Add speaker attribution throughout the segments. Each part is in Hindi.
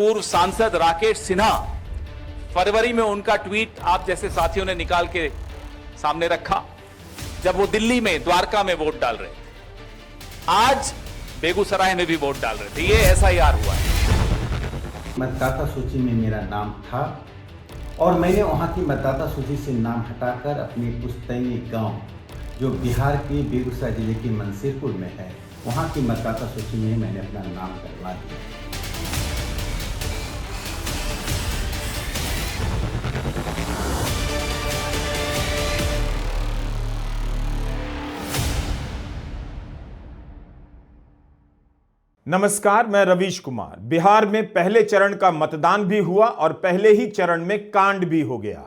Speaker 1: पूर्व सांसद राकेश सिन्हा, फरवरी में उनका ट्वीट आप जैसे साथियों ने निकाल के सामने रखा जब वो दिल्ली में द्वारका में वोट डाल रहे थे। आज बेगूसराय में भी वोट डाल रहे थे। ये एसआईआर हुआ है।
Speaker 2: मतदाता सूची में मेरा नाम था और मैंने वहां की मतदाता सूची से नाम हटाकर अपने पुश्तैनी गांव जो बिहार के बेगूसराय जिले के मंसेरपुर में है, वहां की मतदाता सूची में मैंने अपना नाम करवा दिया।
Speaker 3: नमस्कार, मैं रवीश कुमार। बिहार में पहले चरण का मतदान भी हुआ और पहले ही चरण में कांड भी हो गया।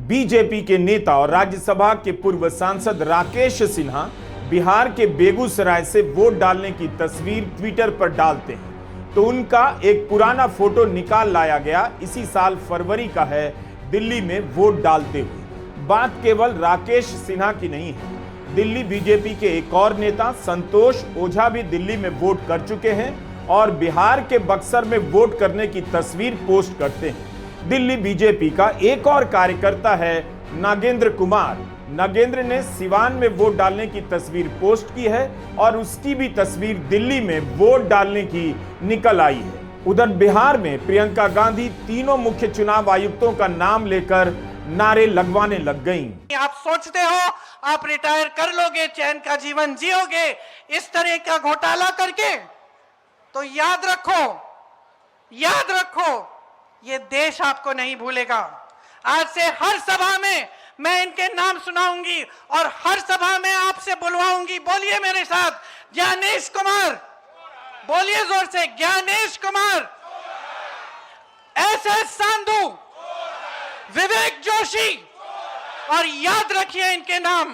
Speaker 3: बीजेपी के नेता और राज्यसभा के पूर्व सांसद राकेश सिन्हा बिहार के बेगूसराय से वोट डालने की तस्वीर ट्विटर पर डालते हैं तो उनका एक पुराना फोटो निकाल लाया गया। इसी साल फरवरी का है, दिल्ली में वोट डालते हुए। बात केवल राकेश सिन्हा की नहीं है। दिल्ली बीजेपी के एक और नेता संतोष ओझा भी दिल्ली में वोट कर चुके हैं और बिहार के बक्सर में वोट करने की तस्वीर पोस्ट करते हैं। दिल्ली बीजेपी का एक और कार्यकर्ता है नागेंद्र कुमार। नागेंद्र ने सिवान में वोट डालने की तस्वीर पोस्ट की है और उसकी भी तस्वीर दिल्ली में वोट डालने की निकल आई है। उधर बिहार में प्रियंका गांधी तीनों मुख्य चुनाव आयुक्तों का नाम लेकर नारे लगवाने लग गईं।
Speaker 4: आप सोचते हो आप रिटायर कर लोगे, चैन का जीवन जियोगे इस तरह का घोटाला करके, तो याद रखो ये देश आपको नहीं भूलेगा। आज से हर सभा में मैं इनके नाम सुनाऊंगी और हर सभा में आपसे बुलवाऊंगी। बोलिए मेरे साथ, ज्ञानेश कुमार। बोलिए जोर से, ज्ञानेश कुमार, एस.एस. सांधू, विवेक जोशी। और याद रखिए इनके नाम,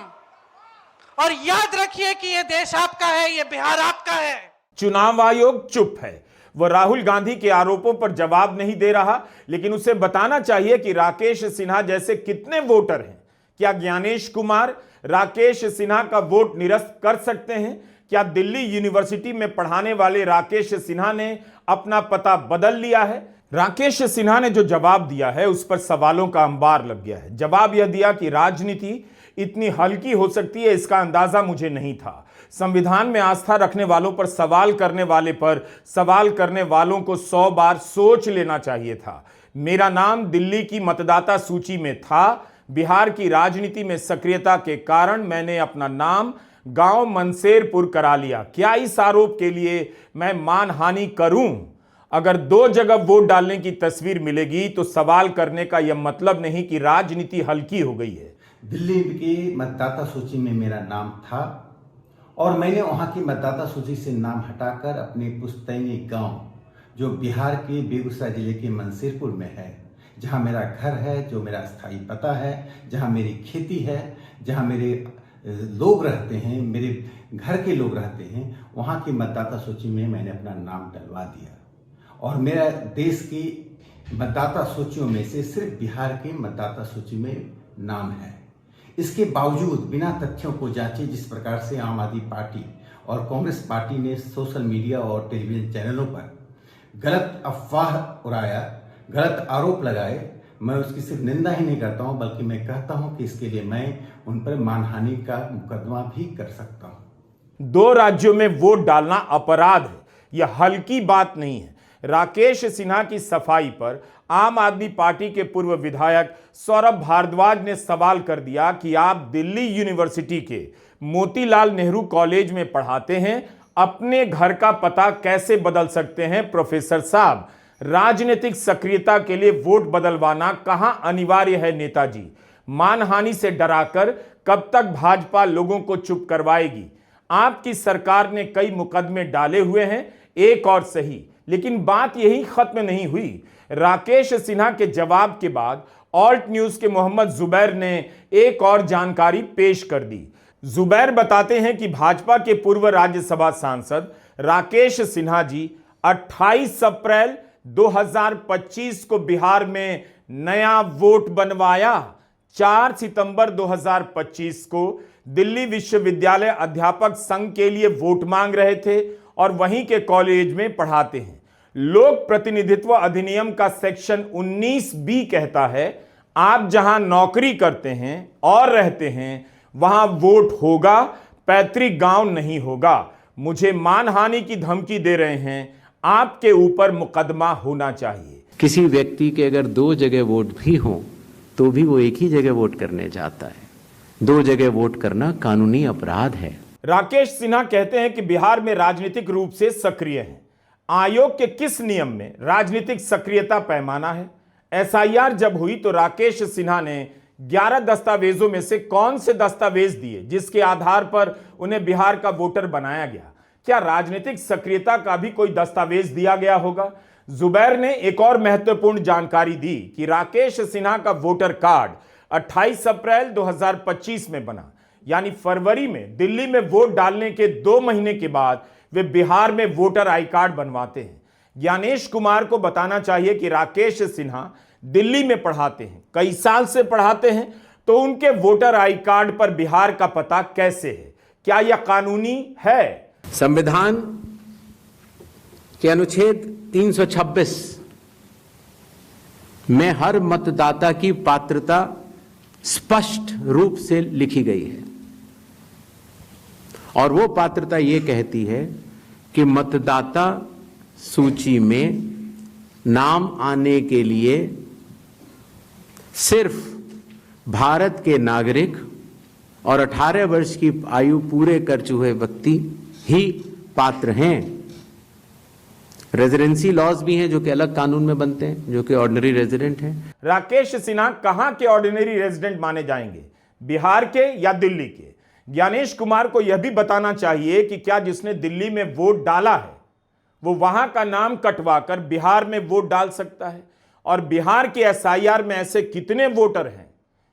Speaker 4: और याद रखिए कि ये देश आपका है, ये बिहार आपका है।
Speaker 3: चुनाव आयोग चुप है। वह राहुल गांधी के आरोपों पर जवाब नहीं दे रहा, लेकिन उसे बताना चाहिए कि राकेश सिन्हा जैसे कितने वोटर हैं। क्या ज्ञानेश कुमार राकेश सिन्हा का वोट निरस्त कर सकते हैं? क्या दिल्ली यूनिवर्सिटी में पढ़ाने वाले राकेश सिन्हा ने अपना पता बदल लिया है? राकेश सिन्हा ने जो जवाब दिया है उस पर सवालों का अंबार लग गया है। जवाब यह दिया कि राजनीति इतनी हल्की हो सकती है, इसका अंदाजा मुझे नहीं था। संविधान में आस्था रखने वालों पर सवाल करने वाले पर सवाल करने वालों को 100 बार सोच लेना चाहिए था। मेरा नाम दिल्ली की मतदाता सूची में था। बिहार की राजनीति में सक्रियता के कारण मैंने अपना नाम गांव मंसेरपुर करा लिया। क्या इस आरोप के लिए मैं मानहानि करूं? अगर 2 जगह वोट डालने की तस्वीर मिलेगी तो सवाल करने का यह मतलब नहीं कि राजनीति हल्की हो गई है।
Speaker 2: दिल्ली की मतदाता सूची में मेरा नाम था और मैंने वहां की मतदाता सूची से नाम हटाकर अपने पुश्तैनी गांव जो बिहार के बेगूसराय जिले के मंसेरपुर में है, जहां मेरा घर है, जो मेरा स्थायी पता है, जहां मेरी खेती है, जहां मेरे लोग रहते हैं, मेरे घर के लोग रहते हैं, वहां की मतदाता सूची में मैंने अपना नाम डलवा दिया। और मेरा देश की मतदाता सूचियों में से सिर्फ बिहार की मतदाता सूची में नाम है। इसके बावजूद बिना तथ्यों को जांचे जिस प्रकार से आम आदमी पार्टी और कांग्रेस पार्टी ने सोशल मीडिया और टेलीविजन चैनलों पर गलत अफवाह उड़ाया, गलत आरोप लगाए, मैं उसकी सिर्फ निंदा ही नहीं करता हूं बल्कि मैं कहता हूं कि इसके लिए मैं उन पर मानहानि का मुकदमा भी कर सकता हूं।
Speaker 3: 2 राज्यों में वोट डालना अपराध है, यह हल्की बात नहीं है। राकेश सिन्हा की सफाई पर आम आदमी पार्टी के पूर्व विधायक सौरभ भारद्वाज ने सवाल कर दिया कि आप दिल्ली यूनिवर्सिटी के मोतीलाल नेहरू कॉलेज में पढ़ाते हैं, अपने घर का पता कैसे बदल सकते हैं प्रोफेसर साहब? राजनीतिक सक्रियता के लिए वोट बदलवाना कहां अनिवार्य है नेताजी? मानहानि से डराकर कब तक भाजपा लोगों को चुप करवाएगी? आपकी सरकार ने कई मुकदमे डाले हुए हैं, एक और सही, लेकिन बात यही खत्म नहीं हुई। राकेश सिन्हा के जवाब के बाद ऑल्ट न्यूज के मोहम्मद जुबैर ने एक और जानकारी पेश कर दी। जुबैर बताते हैं कि भाजपा के पूर्व राज्यसभा सांसद राकेश सिन्हा जी 28 अप्रैल 2025 को बिहार में नया वोट बनवाया। 4 सितंबर 2025 को दिल्ली विश्वविद्यालय अध्यापक संघ के लिए वोट मांग रहे थे और वहीं के कॉलेज में पढ़ाते हैं। लोक प्रतिनिधित्व अधिनियम का सेक्शन 19B कहता है आप जहां नौकरी करते हैं और रहते हैं वहां वोट होगा, पैतृक गांव नहीं होगा। मुझे मानहानि की धमकी दे रहे हैं, आपके ऊपर मुकदमा होना चाहिए।
Speaker 5: किसी व्यक्ति के अगर 2 जगह वोट भी हों तो भी वो एक ही जगह वोट करने जाता है। 2 जगह वोट करना कानूनी अपराध है।
Speaker 3: राकेश सिन्हा कहते हैं कि बिहार में राजनीतिक रूप से सक्रिय हैं। आयोग के किस नियम में राजनीतिक सक्रियता पैमाना है? एसआईआर जब हुई तो राकेश सिन्हा ने 11 दस्तावेजों में से कौन से दस्तावेज दिए जिसके आधार पर उन्हें बिहार का वोटर बनाया गया? क्या राजनीतिक सक्रियता का भी कोई दस्तावेज दिया गया होगा? जुबैर ने एक और महत्वपूर्ण जानकारी दी कि राकेश सिन्हा का वोटर कार्ड 28 अप्रैल 2025 में बना, यानी फरवरी में दिल्ली में वोट डालने के 2 महीने के बाद वे बिहार में वोटर आई कार्ड बनवाते हैं। ज्ञानेश कुमार को बताना चाहिए कि राकेश सिन्हा दिल्ली में पढ़ाते हैं, कई साल से पढ़ाते हैं, तो उनके वोटर आई कार्ड पर बिहार का पता कैसे है? क्या यह कानूनी है?
Speaker 5: संविधान के अनुच्छेद 326 में हर मतदाता की पात्रता स्पष्ट रूप से लिखी गई है और वो पात्रता ये कहती है कि मतदाता सूची में नाम आने के लिए सिर्फ भारत के नागरिक और 18 वर्ष की आयु पूरे कर चुके व्यक्ति ही पात्र हैं। रेजिडेंसी लॉज भी हैं जो कि अलग कानून में बनते हैं, जो कि ऑर्डिनरी रेजिडेंट हैं।
Speaker 3: राकेश सिन्हा कहां के ऑर्डिनरी रेजिडेंट माने जाएंगे, बिहार के या दिल्ली के? ज्ञानेश कुमार को यह भी बताना चाहिए कि क्या जिसने दिल्ली में वोट डाला है वो वहां का नाम कटवाकर बिहार में वोट डाल सकता है? और बिहार के एसआईआर में ऐसे कितने वोटर हैं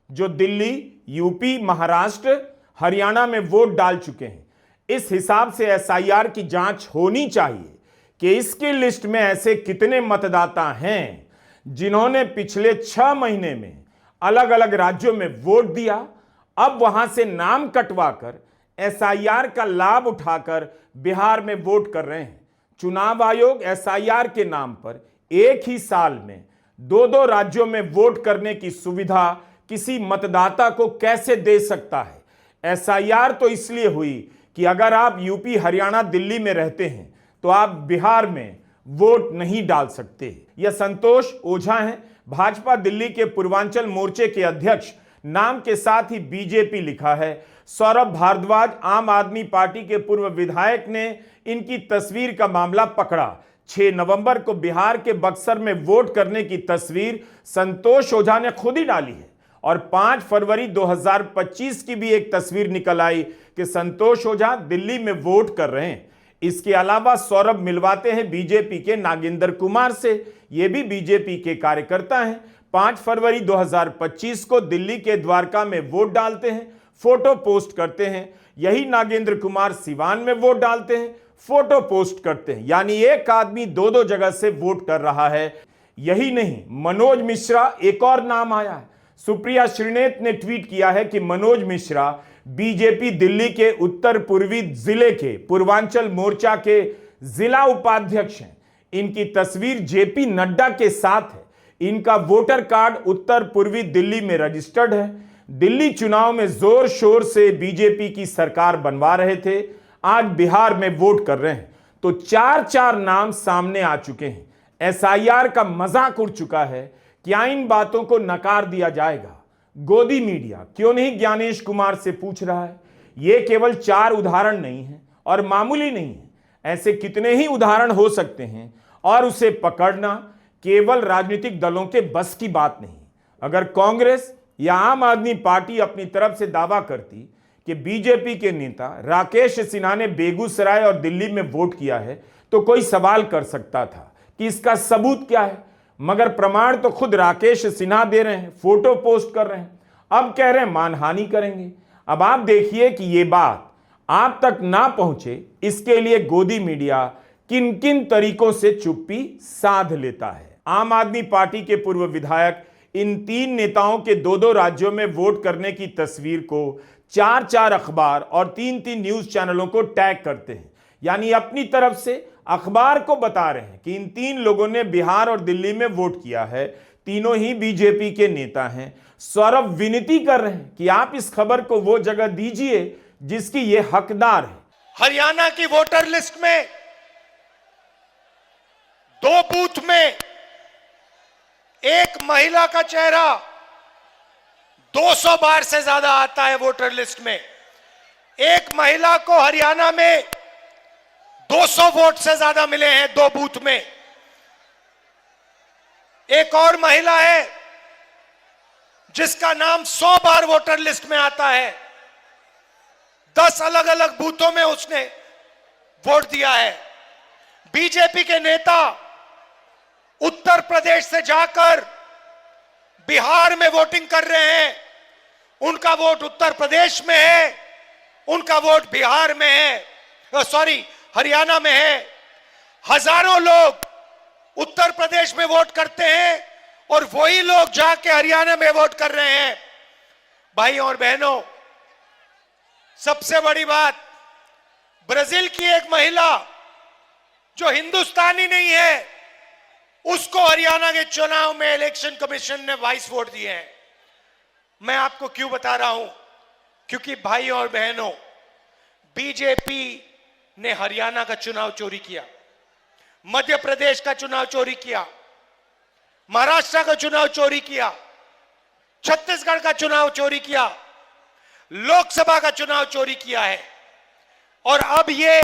Speaker 3: जो दिल्ली, यूपी, महाराष्ट्र, हरियाणा में वोट डाल चुके हैं? इस हिसाब से एसआईआर की जांच होनी चाहिए कि इसकी लिस्ट में ऐसे कितने मतदाता हैं जिन्होंने पिछले 6 महीने में अलग अलग राज्यों में वोट दिया, अब वहां से नाम कटवाकर एसआईआर का लाभ उठाकर बिहार में वोट कर रहे हैं। चुनाव आयोग एसआईआर के नाम पर एक ही साल में 2-2 राज्यों में वोट करने की सुविधा किसी मतदाता को कैसे दे सकता है? एसआईआर तो इसलिए हुई कि अगर आप यूपी, हरियाणा, दिल्ली में रहते हैं तो आप बिहार में वोट नहीं डाल सकते। यह संतोष ओझा हैं, भाजपा दिल्ली के पूर्वांचल मोर्चे के अध्यक्ष। नाम के साथ ही बीजेपी लिखा है। सौरभ भारद्वाज आम आदमी पार्टी के पूर्व विधायक ने इनकी तस्वीर का मामला पकड़ा। 6 नवंबर को बिहार के बक्सर में वोट करने की तस्वीर संतोष ओझा ने खुद ही डाली है और 5 फरवरी 2025 की भी एक तस्वीर निकल आई कि संतोष ओझा दिल्ली में वोट कर रहे हैं। इसके अलावा सौरभ मिलवाते हैं बीजेपी के नागेंद्र कुमार से, ये भी बीजेपी के कार्यकर्ता हैं। 5 फरवरी 2025 को दिल्ली के द्वारका में वोट डालते हैं, फोटो पोस्ट करते हैं। यही नागेंद्र कुमार सिवान में वोट डालते हैं, फोटो पोस्ट करते हैं। यानी एक आदमी 2-2 जगह से वोट कर रहा है। यही नहीं, मनोज मिश्रा एक और नाम आया है। सुप्रिया श्रीनेत ने ट्वीट किया है कि मनोज मिश्रा बीजेपी दिल्ली के उत्तर पूर्वी जिले के पूर्वांचल मोर्चा के जिला उपाध्यक्ष हैं। इनकी तस्वीर जेपी नड्डा के साथ है। इनका वोटर कार्ड उत्तर पूर्वी दिल्ली में रजिस्टर्ड है। दिल्ली चुनाव में जोर शोर से बीजेपी की सरकार बनवा रहे थे, आज बिहार में वोट कर रहे हैं। तो 4-4 नाम सामने आ चुके हैं। एसआईआर का मजाक उड़ चुका है। क्या इन बातों को नकार दिया जाएगा? गोदी मीडिया क्यों नहीं ज्ञानेश कुमार से पूछ रहा है? ये केवल 4 उदाहरण नहीं है और मामूली नहीं है, ऐसे कितने ही उदाहरण हो सकते हैं और उसे पकड़ना केवल राजनीतिक दलों के बस की बात नहीं। अगर कांग्रेस या आम आदमी पार्टी अपनी तरफ से दावा करती कि बीजेपी के नेता राकेश सिन्हा ने बेगूसराय और दिल्ली में वोट किया है तो कोई सवाल कर सकता था कि इसका सबूत क्या है, मगर प्रमाण तो खुद राकेश सिन्हा दे रहे हैं, फोटो पोस्ट कर रहे हैं। अब कह रहे हैं मानहानि करेंगे। अब आप देखिए कि ये बात आप तक ना पहुंचे, इसके लिए गोदी मीडिया किन किन तरीकों से चुप्पी साध लेता है। आम आदमी पार्टी के पूर्व विधायक इन 3 नेताओं के 2-2 राज्यों में वोट करने की तस्वीर को 4-4 अखबार और 3-3 न्यूज चैनलों को टैग करते हैं, यानी अपनी तरफ से अखबार को बता रहे हैं कि इन 3 लोगों ने बिहार और दिल्ली में वोट किया है, तीनों ही बीजेपी के नेता हैं। सौरभ विनती कर रहे हैं कि आप इस खबर को वो जगह दीजिए जिसकी ये हकदार है।
Speaker 6: हरियाणा की वोटर लिस्ट में 2 बूथ में एक महिला का चेहरा 200 बार से ज्यादा आता है। वोटर लिस्ट में एक महिला को हरियाणा में 200 वोट से ज्यादा मिले हैं 2 बूथ में। एक और महिला है जिसका नाम 100 बार वोटर लिस्ट में आता है। 10 अलग अलग बूथों में उसने वोट दिया है। बीजेपी के नेता उत्तर प्रदेश से जाकर बिहार में वोटिंग कर रहे हैं। उनका वोट उत्तर प्रदेश में है, उनका वोट बिहार में है, हरियाणा में है। हजारों लोग उत्तर प्रदेश में वोट करते हैं और वही लोग जाके हरियाणा में वोट कर रहे हैं। भाई और बहनों, सबसे बड़ी बात, ब्राजील की एक महिला जो हिंदुस्तानी नहीं है, उसको हरियाणा के चुनाव में इलेक्शन कमीशन ने 22 वोट दिए हैं। मैं आपको क्यों बता रहा हूं? क्योंकि भाई और बहनों, बीजेपी ने हरियाणा का चुनाव चोरी किया, मध्य प्रदेश का चुनाव चोरी किया, महाराष्ट्र का चुनाव चोरी किया, छत्तीसगढ़ का चुनाव चोरी किया, लोकसभा का चुनाव चोरी किया है और अब ये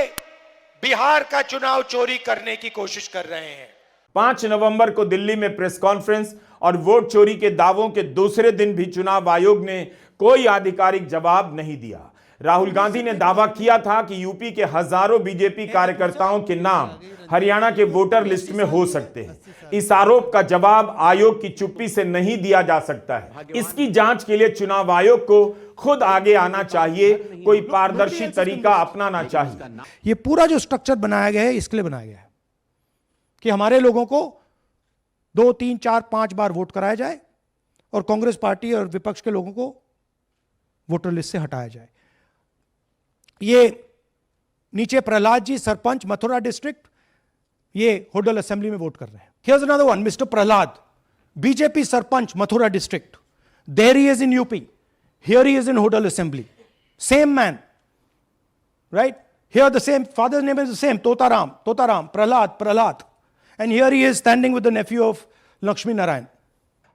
Speaker 6: बिहार का चुनाव चोरी करने की कोशिश कर रहे हैं।
Speaker 3: 5 नवंबर को दिल्ली में प्रेस कॉन्फ्रेंस और वोट चोरी के दावों के दूसरे दिन भी चुनाव आयोग ने कोई आधिकारिक जवाब नहीं दिया। राहुल गांधी ने दावा किया था कि यूपी के हजारों बीजेपी कार्यकर्ताओं के नाम हरियाणा के वोटर लिस्ट में हो सकते हैं। इस आरोप का जवाब आयोग की चुप्पी से नहीं दिया जा सकता है। इसकी जांच के लिए चुनाव आयोग को खुद आगे आना चाहिए, कोई पारदर्शी तरीका अपनाना चाहिए।
Speaker 7: ये पूरा जो स्ट्रक्चर बनाया गया है इसके लिए बनाया गया है कि हमारे लोगों को 2, 3, 4, 5 बार वोट कराया जाए और कांग्रेस पार्टी और विपक्ष के लोगों को वोटर लिस्ट से हटाया जाए। ये नीचे प्रहलाद जी, सरपंच मथुरा डिस्ट्रिक्ट, ये होडल असेंबली में वोट कर रहे हैं। Here's another one, mister Prahlad, BJP sarpanch Mathura district, there he is in UP, here he is in Hodal assembly, same man, right? Here the same, father's name is the same, Totaram, Prahlad. And here he is standing with the nephew of Lakshmi Narayan.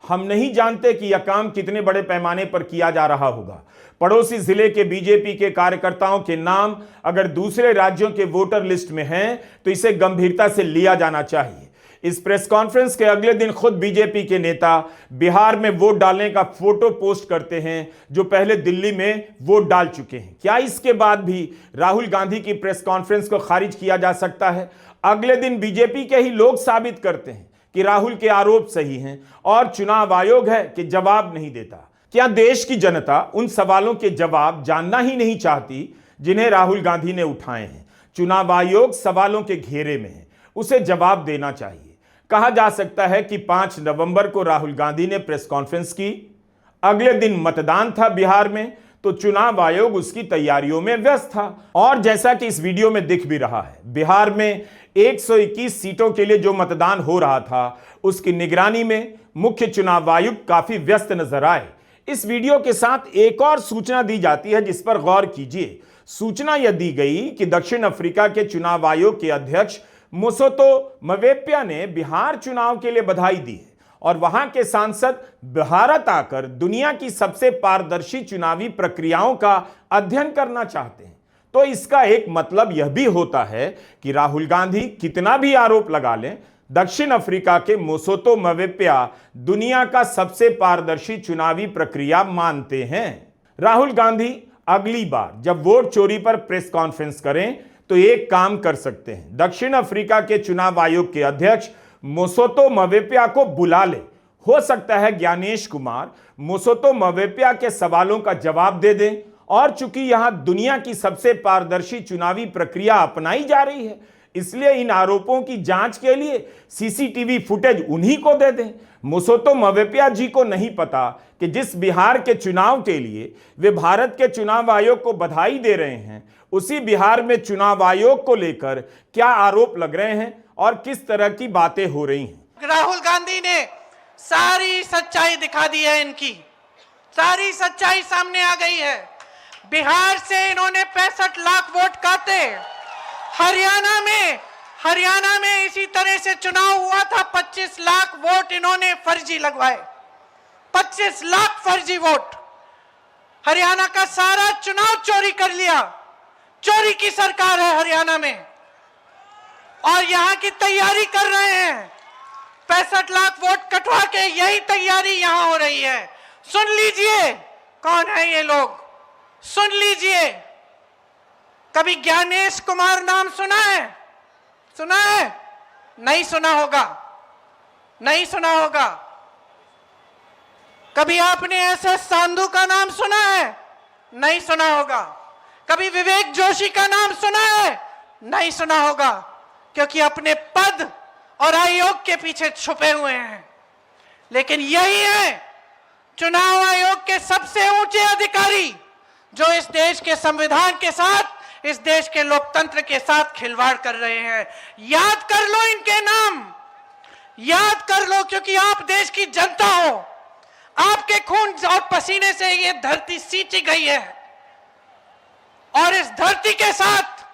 Speaker 3: हम नहीं जानते कि यह काम कितने बड़े पैमाने पर किया जा रहा होगा। पड़ोसी जिले के बीजेपी के कार्यकर्ताओं के नाम अगर दूसरे राज्यों के वोटर लिस्ट में हैं तो इसे गंभीरता से लिया जाना चाहिए। इस प्रेस कॉन्फ्रेंस के अगले दिन खुद बीजेपी के नेता बिहार में वोट डालने का फोटो पोस्ट करते हैं जो पहले दिल्ली में वोट डाल चुके हैं। क्या इसके बाद भी राहुल गांधी की प्रेस कॉन्फ्रेंस को खारिज किया जा सकता है? अगले दिन बीजेपी के ही लोग साबित करते हैं कि राहुल के आरोप सही हैं और चुनाव आयोग है कि जवाब नहीं देता। क्या देश की जनता उन सवालों के जवाब जानना ही नहीं चाहती जिन्हें राहुल गांधी ने उठाए हैं? चुनाव आयोग सवालों के घेरे में है, उसे जवाब देना चाहिए। कहा जा सकता है कि 5 नवंबर को राहुल गांधी ने प्रेस कॉन्फ्रेंस की, अगले दिन मतदान था बिहार में, तो चुनाव आयोग उसकी तैयारियों में व्यस्त था। और जैसा कि इस वीडियो में दिख भी रहा है, बिहार में 121 सीटों के लिए जो मतदान हो रहा था उसकी निगरानी में मुख्य चुनाव आयुक्त काफी व्यस्त नजर आए। इस वीडियो के साथ एक और सूचना दी जाती है जिस पर गौर कीजिए। सूचना यह दी गई कि दक्षिण अफ्रीका के चुनाव आयोग के अध्यक्ष मोसोतो मवेप्या ने बिहार चुनाव के लिए बधाई दी है और वहां के सांसद भारत आकर दुनिया की सबसे पारदर्शी चुनावी प्रक्रियाओं का अध्ययन करना चाहते हैं। तो इसका एक मतलब यह भी होता है कि राहुल गांधी कितना भी आरोप लगा लें, दक्षिण अफ्रीका के मोसोतो मवेप्या दुनिया का सबसे पारदर्शी चुनावी प्रक्रिया मानते हैं। राहुल गांधी अगली बार जब वोट चोरी पर प्रेस कॉन्फ्रेंस करें तो एक काम कर सकते हैं, दक्षिण अफ्रीका के चुनाव आयोग के अध्यक्ष मोसोतो मवेप्या को बुला ले। हो सकता है ज्ञानेश कुमार मोसोतो मवेप्या के सवालों का जवाब दे दें और चूंकि यहां दुनिया की सबसे पारदर्शी चुनावी प्रक्रिया अपनाई जा रही है, इसलिए इन आरोपों की जांच के लिए सीसीटीवी फुटेज उन्हीं को दे दें। मुसोतो मवेपिया जी को नहीं पता कि जिस बिहार के चुनाव के लिए वे भारत के चुनाव आयोग को बधाई दे रहे हैं, उसी बिहार में चुनाव आयोग को लेकर क्या आरोप लग रहे हैं और किस तरह की बातें हो रही हैं।
Speaker 4: राहुल गांधी ने सारी सच्चाई दिखा दी है, इनकी सारी सच्चाई सामने आ गई है। बिहार से इन्होंने 65 लाख वोट काटे। हरियाणा में इसी तरह से चुनाव हुआ था, 25 लाख वोट इन्होंने फर्जी लगवाए, 25 लाख फर्जी वोट। हरियाणा का सारा चुनाव चोरी कर लिया। चोरी की सरकार है हरियाणा में, और यहां की तैयारी कर रहे हैं। 65 लाख वोट कटवा के यही तैयारी यहां हो रही है। सुन लीजिए कौन है ये लोग, सुन लीजिए। कभी ज्ञानेश कुमार नाम सुना है? सुना है? नहीं सुना होगा, नहीं सुना होगा। कभी आपने एसएस सांधू का नाम सुना है? नहीं सुना होगा। कभी विवेक जोशी का नाम सुना है? नहीं सुना होगा, क्योंकि अपने पद और आयोग के पीछे छुपे हुए हैं। लेकिन यही है चुनाव आयोग के सबसे ऊंचे अधिकारी, जो इस देश के संविधान के साथ, इस देश के लोकतंत्र के साथ खिलवाड़ कर रहे हैं। याद कर लो इनके नाम, याद कर लो, क्योंकि आप देश की जनता हो। आपके खून और पसीने से ये धरती सींची गई है, और इस धरती के साथ,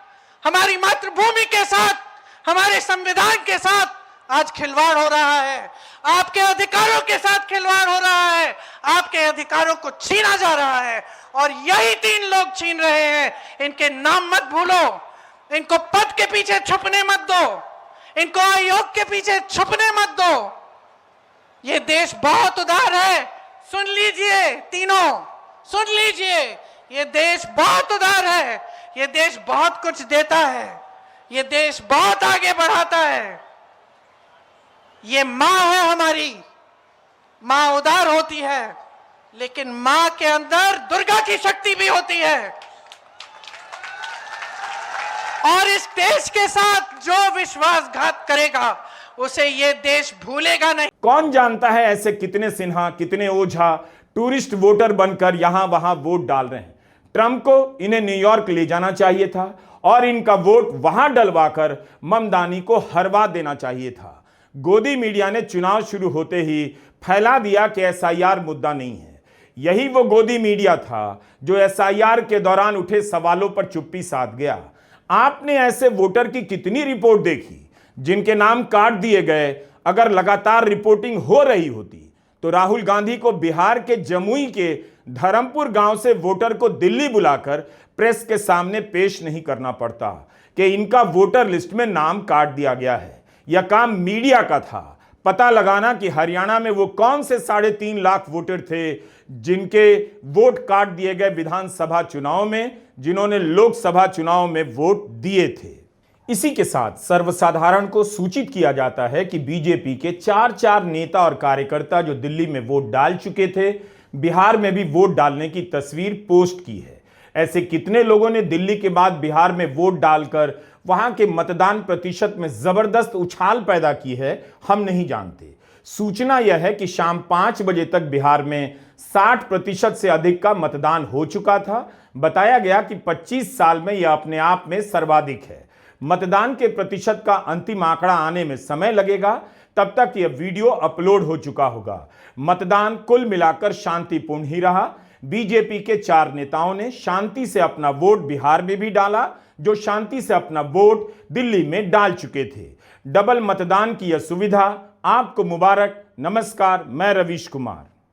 Speaker 4: हमारी मातृभूमि के साथ, हमारे संविधान के साथ आज खिलवाड़ हो रहा है। आपके अधिकारों के साथ खिलवाड़ हो रहा है, आपके अधिकारों को छीना जा रहा है, और यही 3 लोग छीन रहे हैं। इनके नाम मत भूलो, इनको पद के पीछे छुपने मत दो, इनको आयोग के पीछे छुपने मत दो। ये देश बहुत उदार है, सुन लीजिए तीनों, सुन लीजिए। ये देश बहुत उदार है, ये देश बहुत कुछ देता है, ये देश बहुत आगे बढ़ाता है। ये माँ है हमारी, माँ उदार होती है, लेकिन माँ के अंदर दुर्गा की शक्ति भी होती है। और इस देश के साथ जो विश्वासघात करेगा, उसे ये देश भूलेगा नहीं।
Speaker 3: कौन जानता है ऐसे कितने सिन्हा, कितने ओझा टूरिस्ट वोटर बनकर यहां वहां वोट डाल रहे हैं। ट्रंप को इन्हें न्यूयॉर्क ले जाना चाहिए था और इनका वोट वहां डलवाकर ममदानी को हरवा देना चाहिए था। गोदी मीडिया ने चुनाव शुरू होते ही फैला दिया कि एसआईआर मुद्दा नहीं है। यही वो गोदी मीडिया था जो एसआईआर के दौरान उठे सवालों पर चुप्पी साध गया। आपने ऐसे वोटर की कितनी रिपोर्ट देखी जिनके नाम काट दिए गए? अगर लगातार रिपोर्टिंग हो रही होती तो राहुल गांधी को बिहार के जमुई के धर्मपुर गांव से वोटर को दिल्ली बुलाकर प्रेस के सामने पेश नहीं करना पड़ता कि इनका वोटर लिस्ट में नाम काट दिया गया है। यह काम मीडिया का था, पता लगाना कि हरियाणा में वो कौन से 3.5 लाख वोटर थे जिनके वोट काट दिए गए विधानसभा चुनाव में, जिन्होंने लोकसभा चुनाव में वोट दिए थे। इसी के साथ सर्वसाधारण को सूचित किया जाता है कि बीजेपी के 4 नेता और कार्यकर्ता जो दिल्ली में वोट डाल चुके थे, बिहार में भी वोट डालने की तस्वीर पोस्ट की है। ऐसे कितने लोगों ने दिल्ली के बाद बिहार में वोट डालकर वहां के मतदान प्रतिशत में जबरदस्त उछाल पैदा की है, हम नहीं जानते। सूचना यह है कि शाम 5 बजे तक बिहार में 60% से अधिक का मतदान हो चुका था। बताया गया कि 25 साल में यह अपने आप में सर्वाधिक है। मतदान के प्रतिशत का अंतिम आंकड़ा आने में समय लगेगा, तब तक यह वीडियो अपलोड हो चुका होगा। मतदान कुल मिलाकर शांतिपूर्ण ही रहा। बीजेपी के 4 नेताओं ने शांति से अपना वोट बिहार में भी डाला, जो शांति से अपना वोट दिल्ली में डाल चुके थे। डबल मतदान की यह सुविधा आपको मुबारक। नमस्कार, मैं रवीश कुमार।